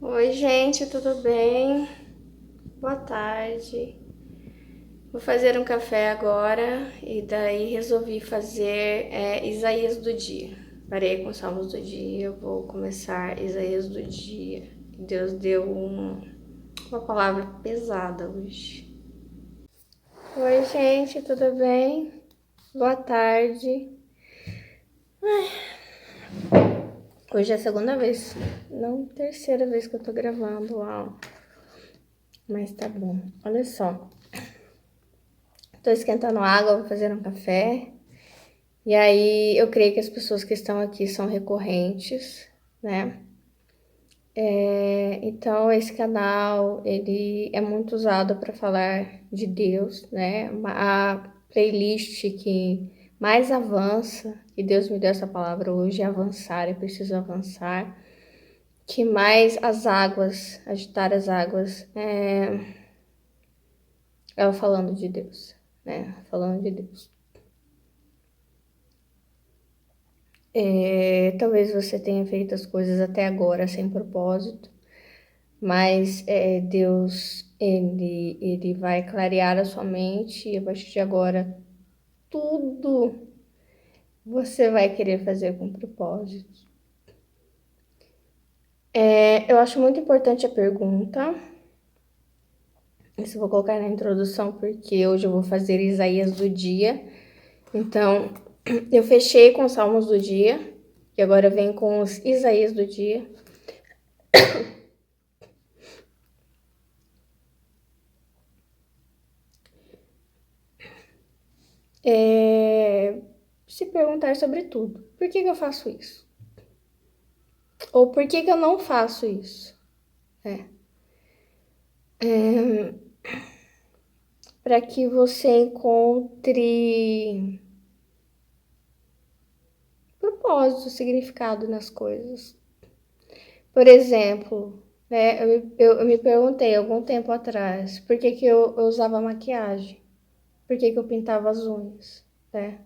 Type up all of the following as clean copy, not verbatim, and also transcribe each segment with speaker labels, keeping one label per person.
Speaker 1: Oi, gente, tudo bem? Boa tarde. Vou fazer um café agora e daí resolvi fazer Isaías do dia. Parei com os Salmos do dia, vou começar Isaías do dia. Deus deu uma palavra pesada hoje. Oi, gente, tudo bem? Boa tarde. Hoje é a segunda vez, não terceira vez que eu tô gravando, uau. Mas tá bom. Olha só. Tô esquentando água, vou fazer um café. E aí eu creio que as pessoas que estão aqui são recorrentes, né? Então esse canal ele é muito usado para falar de Deus, né? A playlist que mais avança, e Deus me deu essa palavra hoje, é avançar, eu preciso avançar. Que mais as águas, agitar as águas, ela falando de Deus, né? Falando de Deus. Talvez você tenha feito as coisas até agora sem propósito, mas Deus ele vai clarear a sua mente e a partir de agora tudo você vai querer fazer com propósito. Eu acho muito importante a pergunta. Isso eu vou colocar na introdução porque hoje eu vou fazer Isaías do dia. Então, eu fechei com os Salmos do dia e agora eu venho com os Isaías do dia. Se perguntar sobre tudo. Por que eu faço isso? Ou por que eu não faço isso? Para que você encontre propósito, significado nas coisas. Por exemplo, né, eu me perguntei algum tempo atrás por que eu usava maquiagem, por que eu pintava as unhas, né?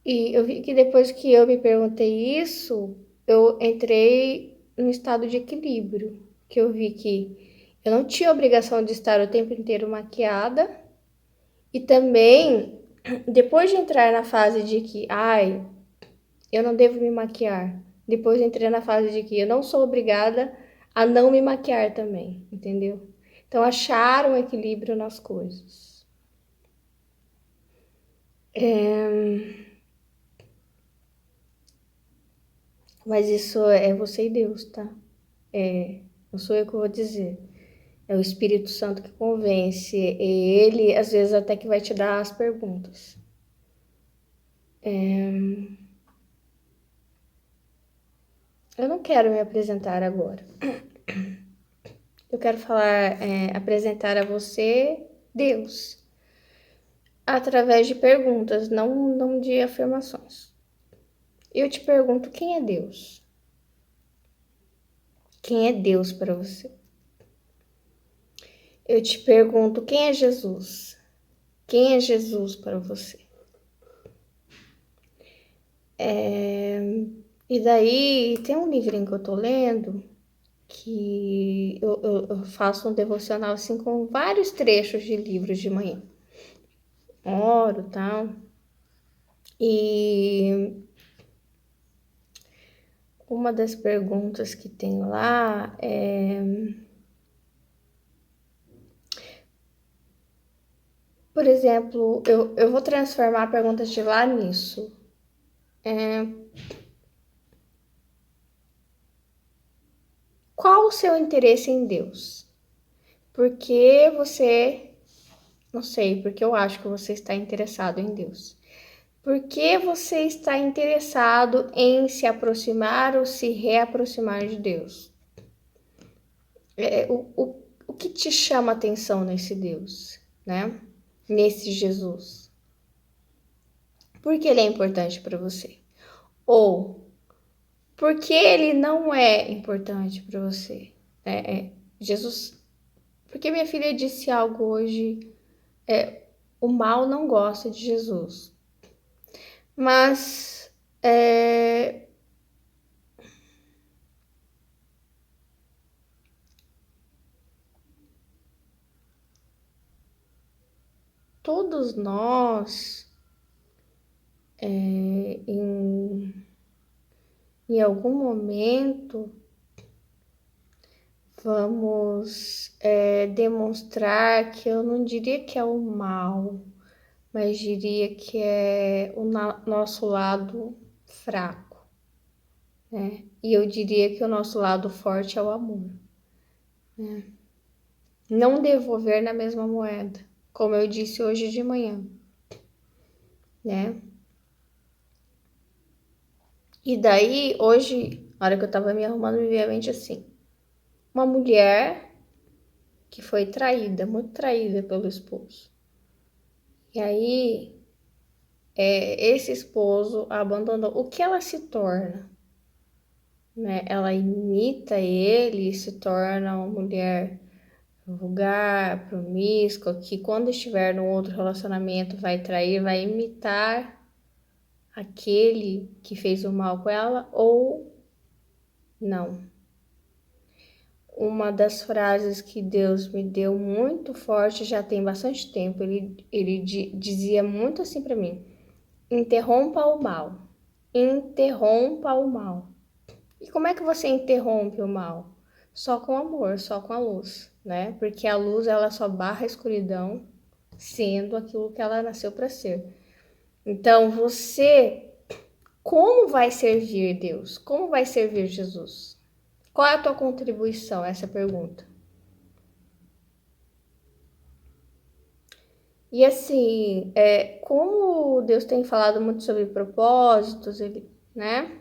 Speaker 1: E eu vi que depois que eu me perguntei isso, eu entrei num estado de equilíbrio, que eu vi que eu não tinha obrigação de estar o tempo inteiro maquiada e também depois de entrar na fase de que, ai, eu não devo me maquiar, depois entrei na fase de que eu não sou obrigada a não me maquiar também, entendeu? Então achar um equilíbrio nas coisas. Mas isso é você e Deus, tá? Não sou eu que vou dizer. É o Espírito Santo que convence. E ele, às vezes, até que vai te dar as perguntas. Eu não quero me apresentar agora. Eu quero falar, apresentar a você Deus. Através de perguntas, não de afirmações. Eu te pergunto, quem é Deus? Quem é Deus para você? Eu te pergunto, quem é Jesus? Quem é Jesus para você? E daí, tem um livrinho que eu tô lendo, que eu faço um devocional assim com vários trechos de livros de manhã. Oro, tal. E uma das perguntas que tem lá é, por exemplo, eu vou transformar a pergunta de lá nisso. Qual o seu interesse em Deus? Por que você, não sei, porque eu acho que você está interessado em Deus. Por que você está interessado em se aproximar ou se reaproximar de Deus? O que te chama atenção nesse Deus, né? Nesse Jesus? Por que ele é importante para você? Ou por que ele não é importante para você? Jesus. Porque minha filha disse algo hoje. O mal não gosta de Jesus. Mas todos nós, em algum momento, vamos demonstrar que eu não diria que é o mal, mas diria que é o nosso lado fraco, né? E eu diria que o nosso lado forte é o amor, né? Não devolver na mesma moeda, como eu disse hoje de manhã, né? E daí, hoje, na hora que eu tava me arrumando, me veio à mente assim, uma mulher que foi traída, muito traída pelo esposo. E aí, esse esposo a abandonou. O que ela se torna? Né? Ela imita ele e se torna uma mulher vulgar, promíscua, que quando estiver no outro relacionamento vai trair, vai imitar aquele que fez o mal com ela ou não. Uma das frases que Deus me deu muito forte já tem bastante tempo, ele dizia muito assim para mim: interrompa o mal, interrompa o mal. E como é que você interrompe o mal? Só com amor, só com a luz, né? Porque a luz ela só barra a escuridão, sendo aquilo que ela nasceu para ser. Então você, como vai servir Deus? Como vai servir Jesus? Qual é a tua contribuição a essa pergunta? E assim, como Deus tem falado muito sobre propósitos, né?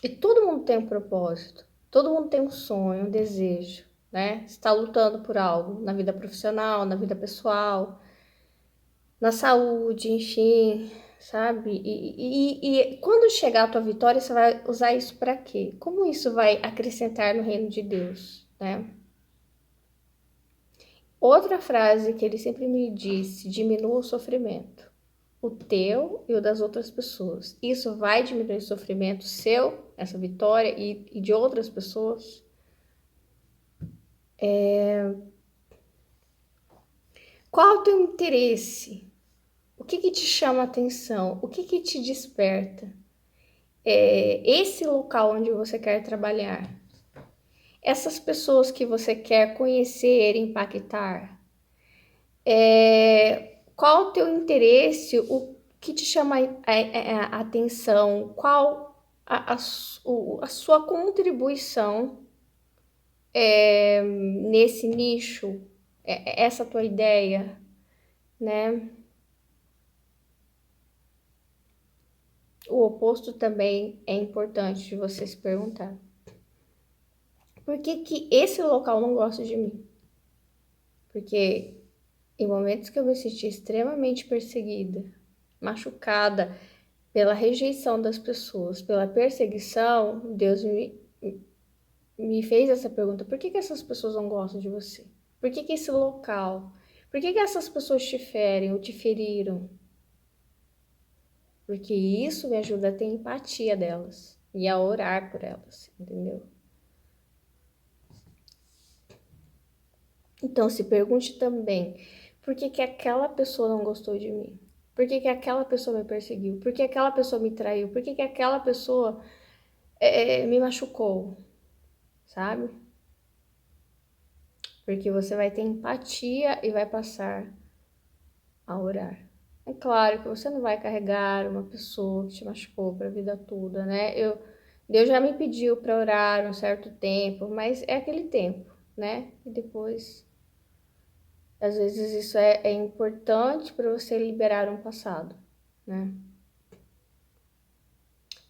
Speaker 1: E todo mundo tem um propósito, todo mundo tem um sonho, um desejo, né? Está lutando por algo na vida profissional, na vida pessoal, na saúde, enfim, sabe? E quando chegar a tua vitória, você vai usar isso para quê? Como isso vai acrescentar no reino de Deus, né? Outra frase que ele sempre me disse: diminua o sofrimento, o teu e o das outras pessoas. Isso vai diminuir o sofrimento seu, essa vitória, e de outras pessoas. Qual é o teu interesse? O que te chama a atenção? O que te desperta? Esse local onde você quer trabalhar. Essas pessoas que você quer conhecer, impactar. Qual o teu interesse? O que te chama a atenção? Qual a sua contribuição nesse nicho? Essa tua ideia, né? O oposto também é importante de você se perguntar. Por que que esse local não gosta de mim? Porque em momentos que eu me senti extremamente perseguida, machucada pela rejeição das pessoas, pela perseguição, Deus me fez essa pergunta: por que que essas pessoas não gostam de você? Por que que esse local? Por que que essas pessoas te ferem ou te feriram? Porque isso me ajuda a ter empatia delas e a orar por elas, entendeu? Então se pergunte também, por que que aquela pessoa não gostou de mim? Por que que aquela pessoa me perseguiu? Por que aquela pessoa me traiu? Por que que aquela pessoa me machucou? Sabe? Porque você vai ter empatia e vai passar a orar. É claro que você não vai carregar uma pessoa que te machucou para a vida toda, né? Deus já me pediu para orar um certo tempo, mas é aquele tempo, né? E depois, às vezes isso é importante para você liberar um passado, né?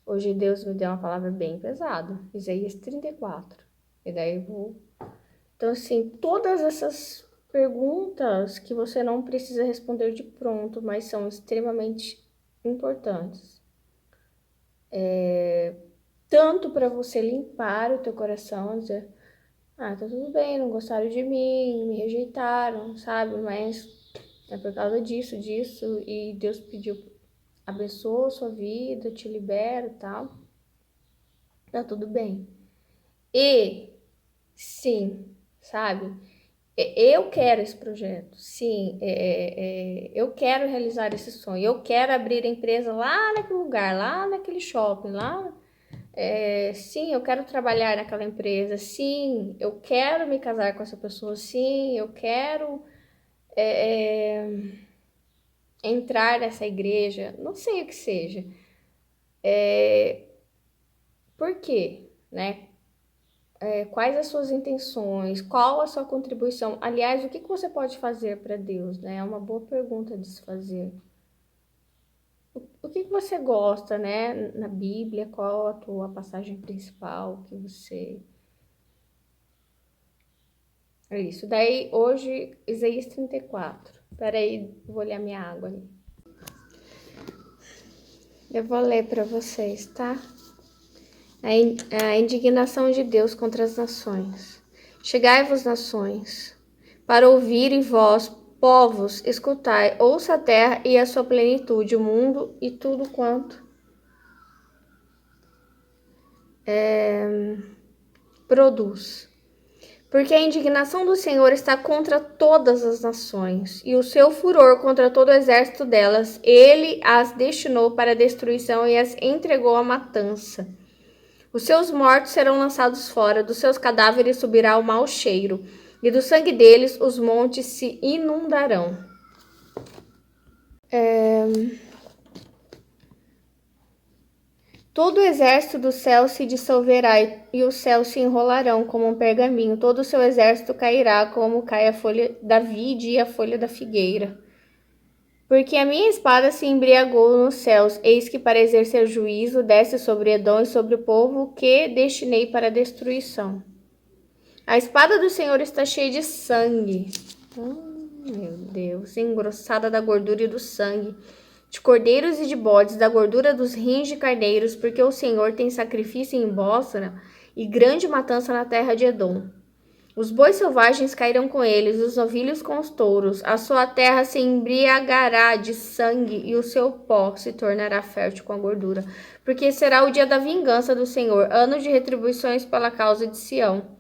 Speaker 1: Hoje Deus me deu uma palavra bem pesada, Isaías 34. E daí eu vou. Então, assim, todas essas perguntas que você não precisa responder de pronto, mas são extremamente importantes. Tanto para você limpar o teu coração, dizer, tá tudo bem, não gostaram de mim, me rejeitaram, sabe? Mas é por causa disso, e Deus pediu, abençoa a sua vida, te libera e tal. Tá tudo bem. E, sim, sabe? Eu quero esse projeto, sim, eu quero realizar esse sonho, eu quero abrir a empresa lá naquele lugar, lá naquele shopping, lá. Sim, eu quero trabalhar naquela empresa, sim, eu quero me casar com essa pessoa, sim, eu quero é, é, entrar nessa igreja, não sei o que seja. Por quê, né? Quais as suas intenções? Qual a sua contribuição? Aliás, o que você pode fazer para Deus, né? É uma boa pergunta de se fazer. O que você gosta, né? Na Bíblia, qual a tua passagem principal que você... É isso. Daí, hoje, Isaías 34. Peraí, vou olhar minha água ali. Eu vou ler para vocês, tá? A indignação de Deus contra as nações. Chegai-vos, nações, para ouvirem vós, povos, escutai, ouça a terra e a sua plenitude, o mundo e tudo quanto produz. Porque a indignação do Senhor está contra todas as nações, e o seu furor contra todo o exército delas. Ele as destinou para a destruição e as entregou à matança. Os seus mortos serão lançados fora, dos seus cadáveres subirá o mau cheiro, e do sangue deles os montes se inundarão. Todo o exército do céu se dissolverá, e os céus se enrolarão como um pergaminho. Todo o seu exército cairá, como cai a folha da vide e a folha da figueira. Porque a minha espada se embriagou nos céus, eis que para exercer juízo desce sobre Edom e sobre o povo que destinei para a destruição. A espada do Senhor está cheia de sangue. Meu Deus, engrossada da gordura e do sangue, de cordeiros e de bodes, da gordura dos rins de carneiros, porque o Senhor tem sacrifício em Bósra e grande matança na terra de Edom. Os bois selvagens cairão com eles, os novilhos com os touros. A sua terra se embriagará de sangue e o seu pó se tornará fértil com a gordura. Porque será o dia da vingança do Senhor, ano de retribuições pela causa de Sião.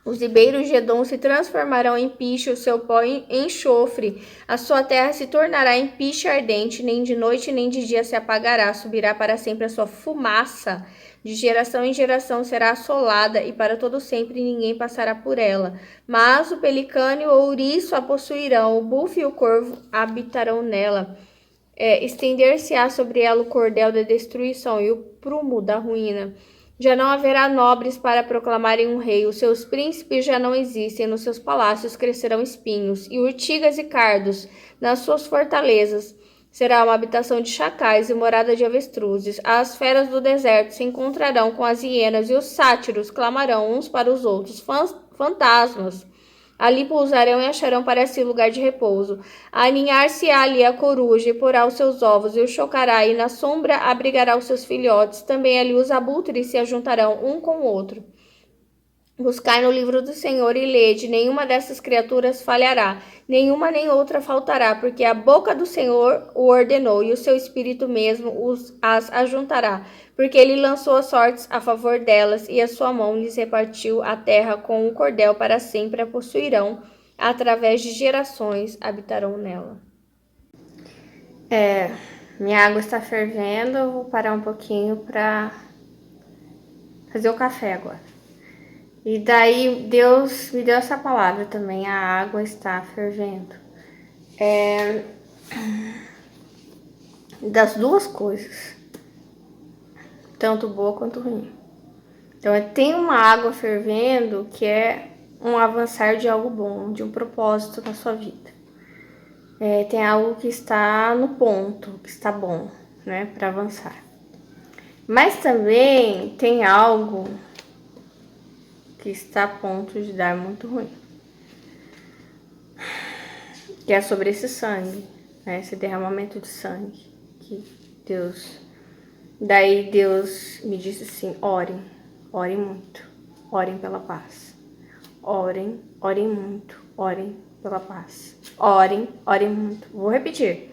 Speaker 1: Os ribeiros de Edom se transformarão em piche, o seu pó em enxofre. A sua terra se tornará em piche ardente, nem de noite nem de dia se apagará. Subirá para sempre a sua fumaça. De geração em geração será assolada, e para todo sempre ninguém passará por ela. Mas o pelicano e o ouriço a possuirão, o bufo e o corvo habitarão nela. Estender-se-á sobre ela o cordel da destruição e o prumo da ruína. Já não haverá nobres para proclamarem um rei, os seus príncipes já não existem, nos seus palácios crescerão espinhos, e urtigas e cardos nas suas fortalezas. Será uma habitação de chacais e morada de avestruzes. As feras do deserto se encontrarão com as hienas, e os sátiros clamarão uns para os outros, fantasmas. Ali pousarão e acharão para si lugar de repouso. Aninhar-se-á ali a coruja e porá os seus ovos, e o chocará, e na sombra abrigará os seus filhotes. Também ali os abutres se ajuntarão um com o outro. Buscai no livro do Senhor e lede, nenhuma dessas criaturas falhará, nenhuma nem outra faltará, porque a boca do Senhor o ordenou, e o seu espírito mesmo as ajuntará, porque ele lançou as sortes a favor delas, e a sua mão lhes repartiu a terra com um cordel para sempre a possuirão, através de gerações habitarão nela. Minha água está fervendo, eu vou parar um pouquinho para fazer o café agora. E daí Deus me deu essa palavra também, a água está fervendo. Das duas coisas, tanto boa quanto ruim. Então tem uma água fervendo que é um avançar de algo bom, de um propósito na sua vida. Tem algo que está no ponto, que está bom, né, para avançar. Mas também tem algo que está a ponto de dar muito ruim, que é sobre esse sangue, né, esse derramamento de sangue que Daí Deus me disse assim: orem, orem muito, orem pela paz. Orem, orem muito, orem pela paz. Orem, orem muito. Vou repetir: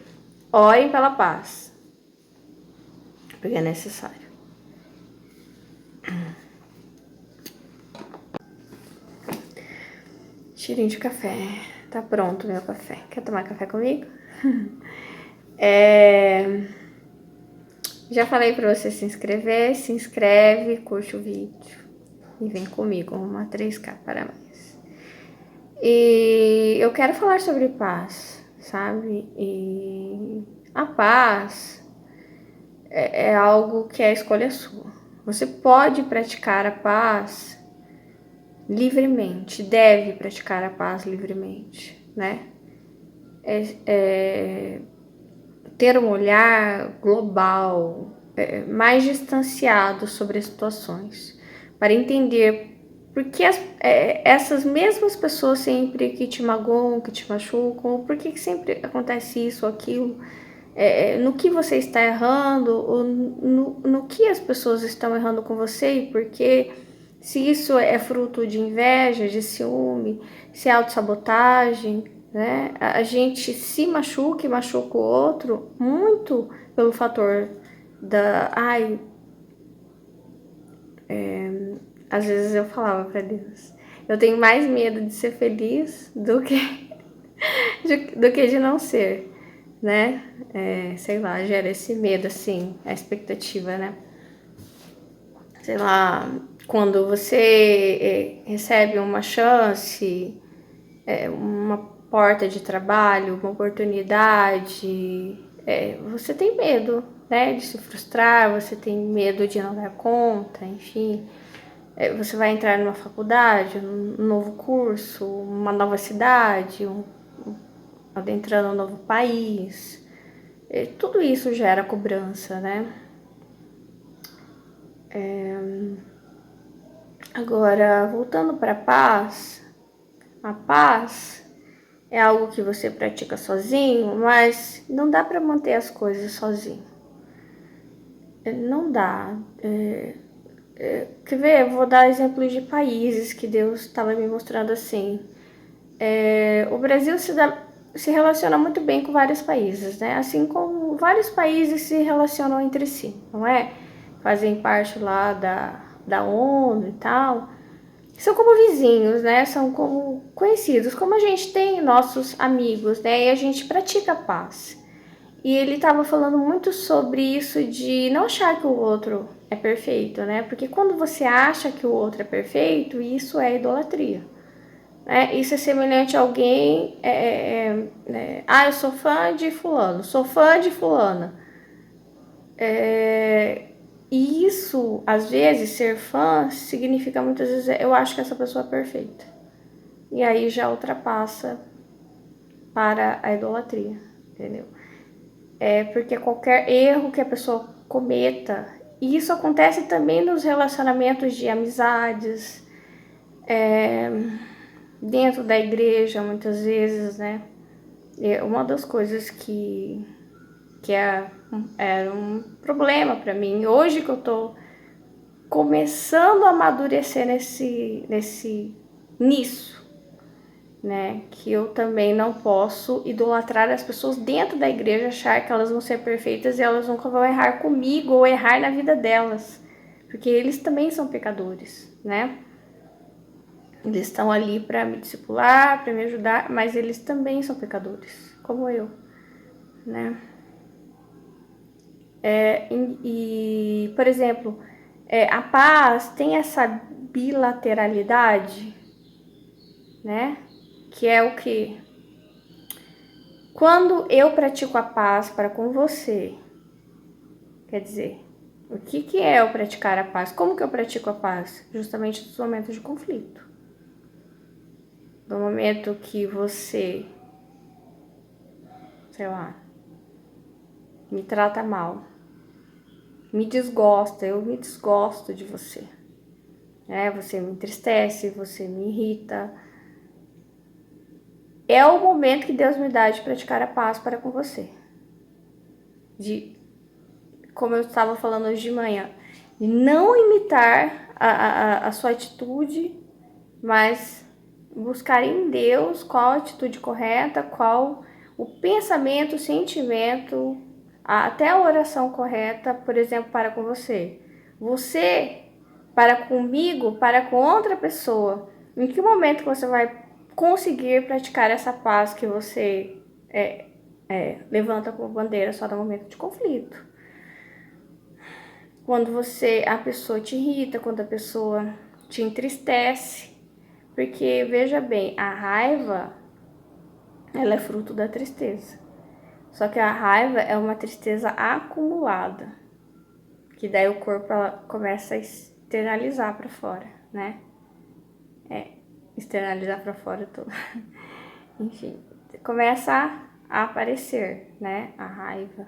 Speaker 1: orem pela paz, porque é necessário. Cheirinho de café. Tá pronto meu café. Quer tomar café comigo? Já falei pra você se inscrever. Se inscreve, curte o vídeo. E vem comigo, uma 3K para mais. E eu quero falar sobre paz, sabe? E a paz é algo que é a escolha sua. Você pode praticar a paz livremente, deve praticar a paz livremente, né? Ter um olhar global, mais distanciado sobre as situações, para entender por que essas mesmas pessoas sempre que te magoam, que te machucam, por que sempre acontece isso ou aquilo, no que você está errando, ou no que as pessoas estão errando com você e por quê. Se isso é fruto de inveja, de ciúme, se é autossabotagem, né? A gente se machuca e machuca o outro muito pelo fator da... às vezes eu falava para Deus, eu tenho mais medo de ser feliz do que de não ser, né? Sei lá, gera esse medo, assim, a expectativa, né? Sei lá, quando você recebe uma chance, uma porta de trabalho, uma oportunidade, você tem medo, né, de se frustrar, você tem medo de não dar conta, enfim. Você vai entrar numa faculdade, um novo curso, uma nova cidade, adentrando um novo país. Tudo isso gera cobrança, né? Agora, voltando para a paz é algo que você pratica sozinho, mas não dá para manter as coisas sozinho. Não dá. Quer ver? Eu vou dar exemplos de países que Deus estava me mostrando assim. O Brasil se relaciona muito bem com vários países, né? Assim como vários países se relacionam entre si, não é? Fazem parte lá da ONU e tal. São como vizinhos, né? São como conhecidos, como a gente tem nossos amigos, né? E a gente pratica a paz. E ele estava falando muito sobre isso de não achar que o outro é perfeito, né? Porque quando você acha que o outro é perfeito, isso é idolatria. Isso é semelhante a alguém. Eu sou fã de fulano, sou fã de fulana. E isso, às vezes, ser fã significa muitas vezes eu acho que essa pessoa é perfeita. E aí já ultrapassa para a idolatria, entendeu? Porque qualquer erro que a pessoa cometa, e isso acontece também nos relacionamentos de amizades, dentro da igreja, muitas vezes, né? Uma das coisas que era um problema para mim, hoje que eu tô começando a amadurecer nisso, né? Que eu também não posso idolatrar as pessoas dentro da igreja, achar que elas vão ser perfeitas e elas nunca vão errar comigo ou errar na vida delas, porque eles também são pecadores, né? Eles estão ali para me discipular, para me ajudar, mas eles também são pecadores, como eu, né? Por exemplo, a paz tem essa bilateralidade, né? Que é o que? Quando eu pratico a paz para com você, quer dizer, o que é eu praticar a paz? Como que eu pratico a paz? Justamente nos momentos de conflito. No momento que você, sei lá, me trata mal, me desgosta, eu me desgosto de você. Você me entristece, você me irrita. É o momento que Deus me dá de praticar a paz para com você. Como eu estava falando hoje de manhã, de não imitar a sua atitude, mas buscar em Deus qual a atitude correta, qual o pensamento, o sentimento, até a oração correta, por exemplo, para com você. Você, para comigo, para com outra pessoa. Em que momento você vai conseguir praticar essa paz que você levanta como bandeira só no momento de conflito. Quando a pessoa te irrita, quando a pessoa te entristece. Porque, veja bem, a raiva, ela é fruto da tristeza. Só que a raiva é uma tristeza acumulada, que daí o corpo começa a externalizar para fora, né? Externalizar para fora tudo. Enfim, começa a aparecer, né? A raiva.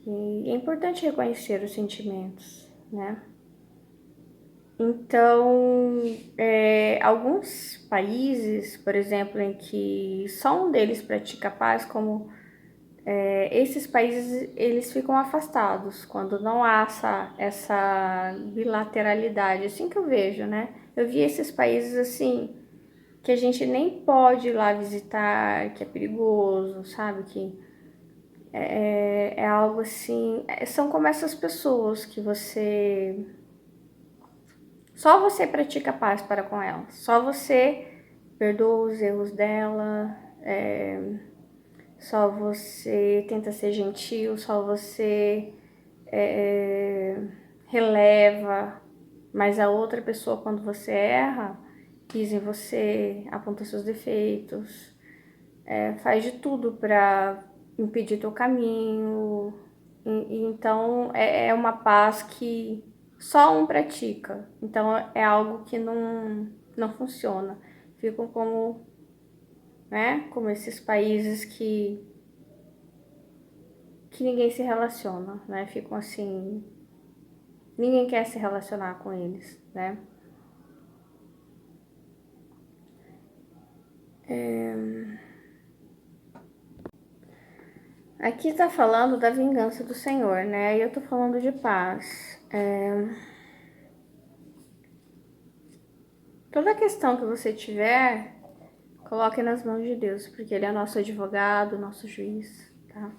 Speaker 1: E é importante reconhecer os sentimentos, né? Então, alguns países, por exemplo, em que só um deles pratica paz, como esses países, eles ficam afastados quando não há essa bilateralidade, assim que eu vejo, né? Eu vi esses países assim, que a gente nem pode ir lá visitar, que é perigoso, sabe? Que é algo assim. São como essas pessoas que só você pratica paz para com elas. Só você perdoa os erros dela. Só você tenta ser gentil. Só você releva. Mas a outra pessoa, quando você erra, pisa em você, aponta seus defeitos. Faz de tudo para impedir teu caminho. Então é uma paz que só um pratica. Então é algo que não funciona. Ficam como, né, como esses países que ninguém se relaciona, né? Ficam assim, ninguém quer se relacionar com eles, né? Aqui tá falando da vingança do Senhor, né? E eu tô falando de paz. Toda questão que você tiver, coloque nas mãos de Deus, porque Ele é nosso advogado, nosso juiz, tá?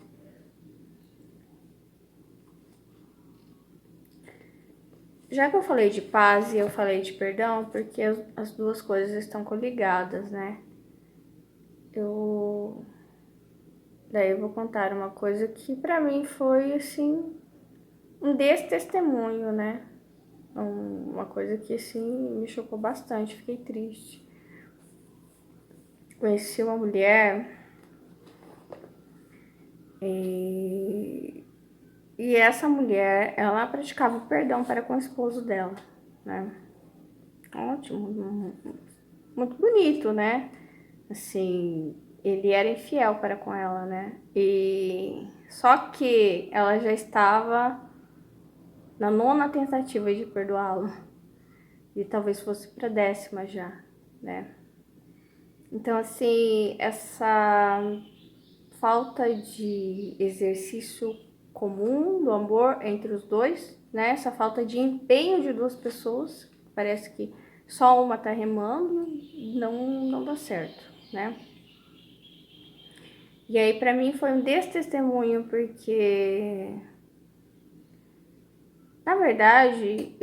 Speaker 1: Já que eu falei de paz e eu falei de perdão, porque as duas coisas estão coligadas, né? Daí eu vou contar uma coisa que pra mim foi, assim, um testemunho, né? Uma coisa que, assim, me chocou bastante, fiquei triste. Conheci uma mulher e essa mulher, ela praticava o perdão para com o esposo dela, né? Ótimo, muito bonito, né? Assim, ele era infiel para com ela, né? E só que ela já estava na nona tentativa de perdoá-lo e talvez fosse para a 10ª já, né? Então, assim, essa falta de exercício comum do amor entre os dois, né? Essa falta de empenho de duas pessoas, parece que só uma tá remando, não dá certo, né? E aí para mim foi um testemunho, porque na verdade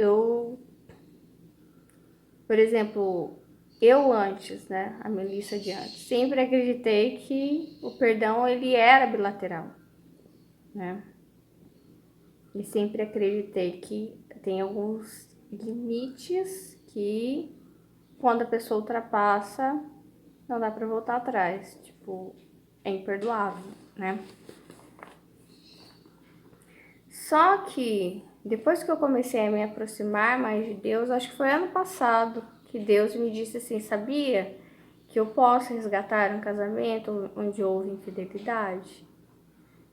Speaker 1: por exemplo, eu antes, né, a Melissa de antes, sempre acreditei que o perdão ele era bilateral, né? E sempre acreditei que tem alguns limites que quando a pessoa ultrapassa, não dá para voltar atrás, tipo, é imperdoável, né? Só que depois que eu comecei a me aproximar mais de Deus, acho que foi ano passado que Deus me disse assim, sabia que eu posso resgatar um casamento onde houve infidelidade?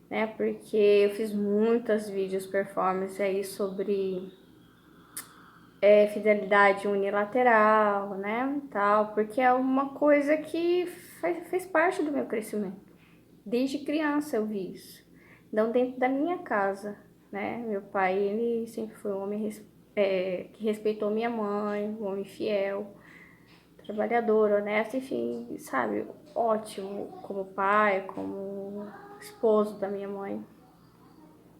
Speaker 1: Né? Porque eu fiz muitas vídeos performance aí sobre fidelidade unilateral, né, tal, porque é uma coisa que fez parte do meu crescimento. Desde criança eu vi isso. Não dentro da minha casa, né? Meu pai, ele sempre foi um homem que respeitou minha mãe, um homem fiel, trabalhador, honesto, enfim, sabe? Ótimo como pai, como esposo da minha mãe.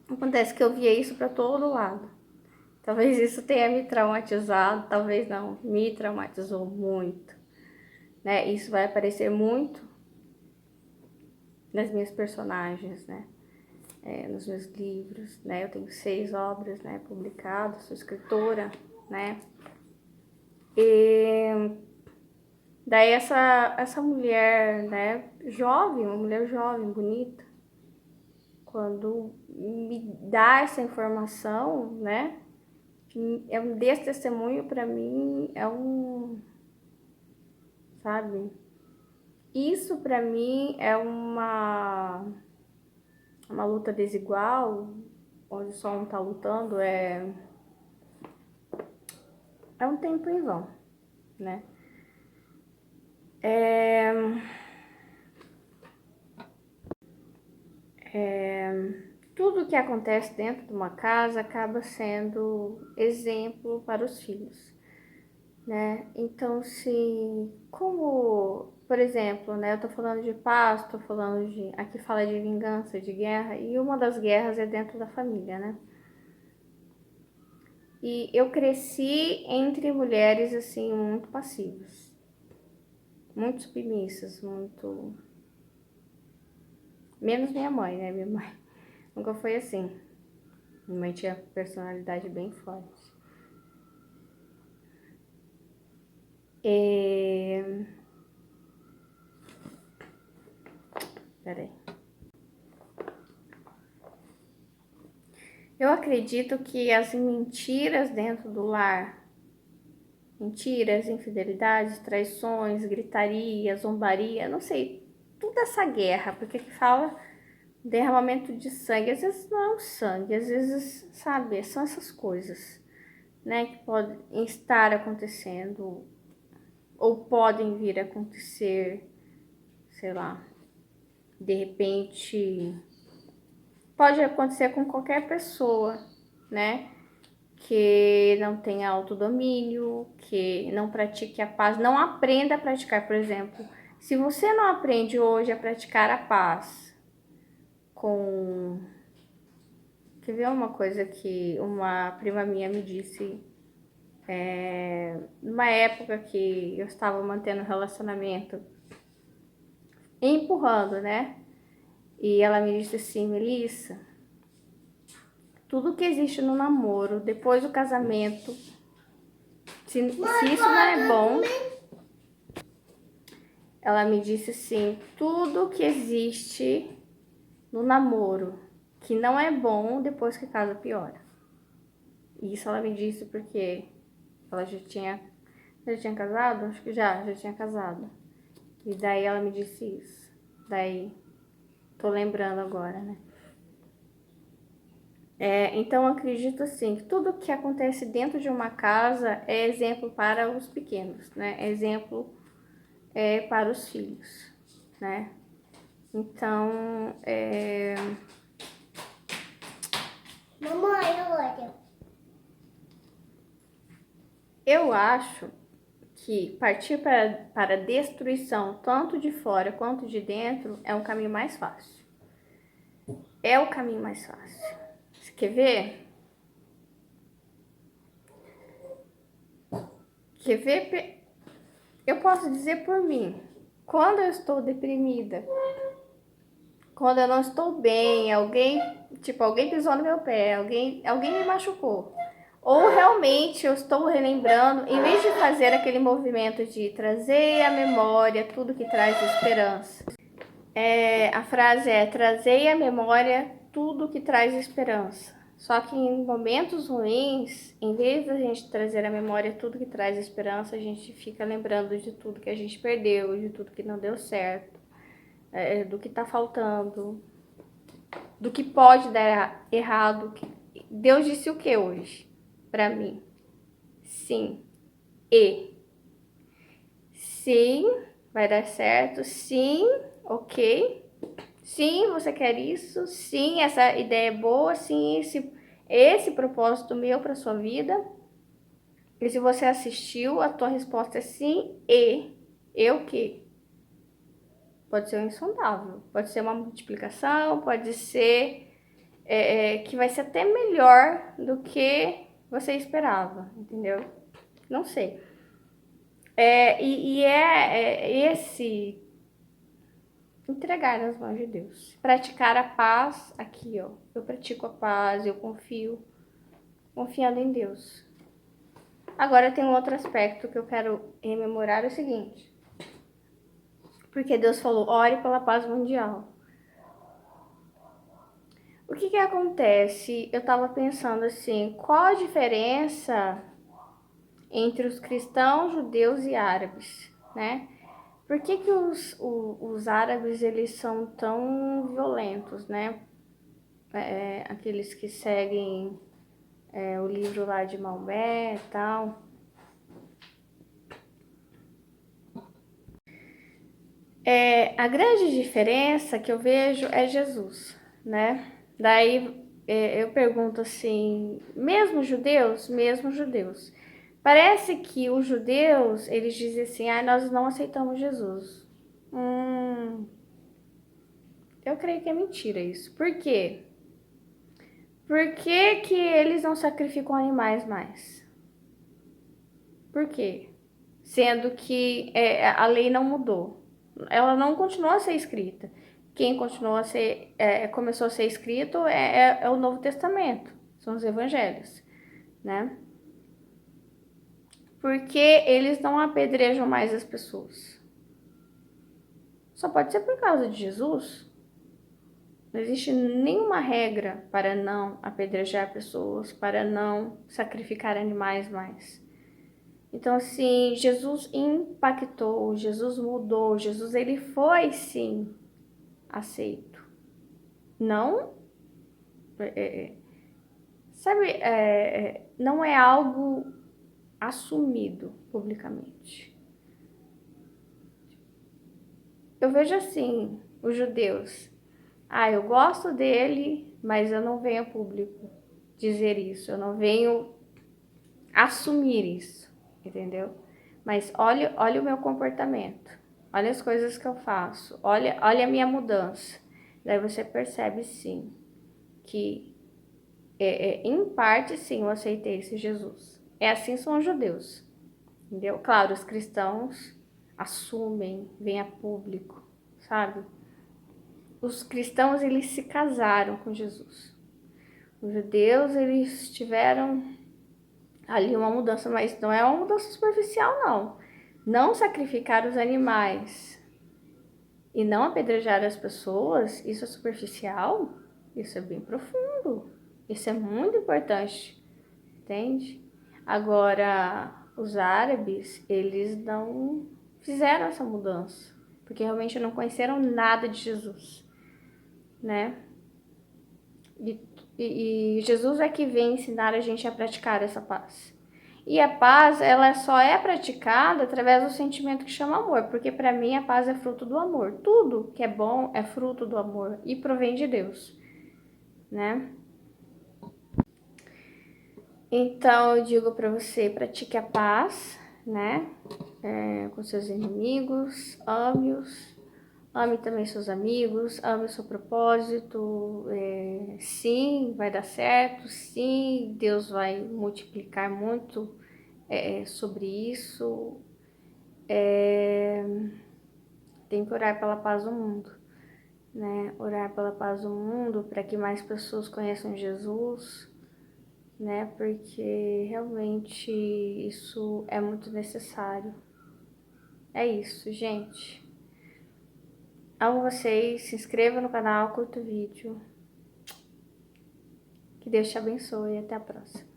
Speaker 1: Acontece que eu via isso para todo lado. Talvez isso tenha me traumatizado, talvez não, me traumatizou muito. né? Isso vai aparecer muito nas minhas personagens, né? Nos meus livros, né? Eu tenho 6 obras, né, publicadas, sou escritora, né? E daí essa mulher, né, jovem, uma mulher jovem, bonita, quando me dá essa informação, né, desse testemunho para mim sabe? Isso para mim é uma luta desigual, onde só um tá lutando, é um tempo em vão, né? Tudo que acontece dentro de uma casa acaba sendo exemplo para os filhos, né? Então, como, por exemplo, né, eu tô falando de paz, tô falando aqui fala de vingança, de guerra, e uma das guerras é dentro da família, né? E eu cresci entre mulheres, assim, muito passivas, muito submissas, muito... Menos minha mãe, né? Minha mãe nunca foi assim. Minha mãe tinha personalidade bem forte. Peraí. Eu acredito que as mentiras dentro do lar, mentiras, infidelidades, traições, gritaria, zombaria, não sei, toda essa guerra, porque que fala derramamento de sangue, às vezes não é o sangue, às vezes, sabe, são essas coisas, né, que podem estar acontecendo ou podem vir a acontecer, sei lá, de repente, pode acontecer com qualquer pessoa, né, que não tenha autodomínio, que não pratique a paz, não aprenda a praticar, por exemplo, se você não aprende hoje a praticar a paz com... Quer ver uma coisa que uma prima minha me disse, numa época que eu estava mantendo um relacionamento, empurrando, né? E ela me disse assim, Melissa, tudo que existe no namoro, depois do casamento, se isso não é bom, ela me disse assim, tudo que existe no namoro que não é bom, depois que casa piora. E isso ela me disse porque ela já tinha casado? Acho que já tinha casado. E daí ela me disse isso. Daí, tô lembrando agora, né? Então, eu acredito assim, que tudo que acontece dentro de uma casa é exemplo para os pequenos, né? É exemplo para os filhos, né? Então,
Speaker 2: Mamãe, olha.
Speaker 1: eu acho que partir para destruição, tanto de fora quanto de dentro, é um caminho mais fácil. É o caminho mais fácil. Você quer ver? Quer ver? Eu posso dizer por mim. Quando eu estou deprimida, quando eu não estou bem, alguém pisou no meu pé, alguém me machucou. Ou realmente eu estou relembrando, em vez de fazer aquele movimento de trazer à memória tudo que traz esperança. A frase é, trazei à memória tudo que traz esperança. Só que em momentos ruins, em vez da gente trazer à memória tudo que traz esperança, a gente fica lembrando de tudo que a gente perdeu, de tudo que não deu certo, do que tá faltando, do que pode dar errado. Deus disse o que hoje? Pra mim. Sim. Sim, vai dar certo. Sim, ok. Sim, você quer isso. Sim, essa ideia é boa. Sim, esse propósito meu para sua vida. E se você assistiu, a tua resposta é sim e o quê? Pode ser um insondável, pode ser uma multiplicação, pode ser que vai ser até melhor do que você esperava, entendeu? Não sei. Esse entregar nas mãos de Deus. Praticar a paz, aqui, ó. Eu pratico a paz, eu confio, confiando em Deus. Agora tem um outro aspecto que eu quero rememorar, é o seguinte. Porque Deus falou, ore pela paz mundial. O que acontece? Eu tava pensando assim, qual a diferença entre os cristãos, judeus e árabes, né? Por que os árabes, eles são tão violentos, né? Aqueles que seguem o livro lá de Maomé e tal. A grande diferença que eu vejo é Jesus, né? Daí eu pergunto assim, mesmo judeus? Mesmo judeus. Parece que os judeus, eles dizem assim, nós não aceitamos Jesus. Eu creio que é mentira isso. Por quê? Por que eles não sacrificam animais mais? Por quê? Sendo que a lei não mudou. Ela não continuou a ser escrita. Quem continuou a ser, começou a ser escrito é o Novo Testamento, são os evangelhos, né? Porque eles não apedrejam mais as pessoas. Só pode ser por causa de Jesus. Não existe nenhuma regra para não apedrejar pessoas, para não sacrificar animais mais. Então, assim, Jesus impactou, Jesus mudou, Jesus, ele foi, sim, aceito. Não, sabe, não é algo assumido publicamente. Eu vejo assim, os judeus, eu gosto dele, mas eu não venho a público dizer isso, eu não venho assumir isso, entendeu? Mas olha o meu comportamento, olha as coisas que eu faço, olha a minha mudança. Daí você percebe sim que em parte sim eu aceitei esse Jesus. Assim são os judeus, entendeu? Claro, os cristãos assumem, vêm a público, sabe? Os cristãos, eles se casaram com Jesus. Os judeus, eles tiveram ali uma mudança, mas não é uma mudança superficial, não. Não sacrificar os animais e não apedrejar as pessoas, isso é superficial? Isso é bem profundo. Isso é muito importante, entende? Agora, os árabes, eles não fizeram essa mudança, porque realmente não conheceram nada de Jesus, né? E Jesus é que vem ensinar a gente a praticar essa paz. E a paz, ela só é praticada através do sentimento que chama amor, porque para mim a paz é fruto do amor. Tudo que é bom é fruto do amor e provém de Deus, né? Então eu digo para você, pratique a paz, né? Com seus inimigos, ame-os, ame também seus amigos, ame o seu propósito. Sim, vai dar certo, sim, Deus vai multiplicar muito sobre isso. Tem que orar pela paz do mundo, né? Orar pela paz do mundo para que mais pessoas conheçam Jesus, né? Porque realmente isso é muito necessário. É isso, gente. Amo vocês, se inscreva no canal, curta o vídeo. Que Deus te abençoe e até a próxima.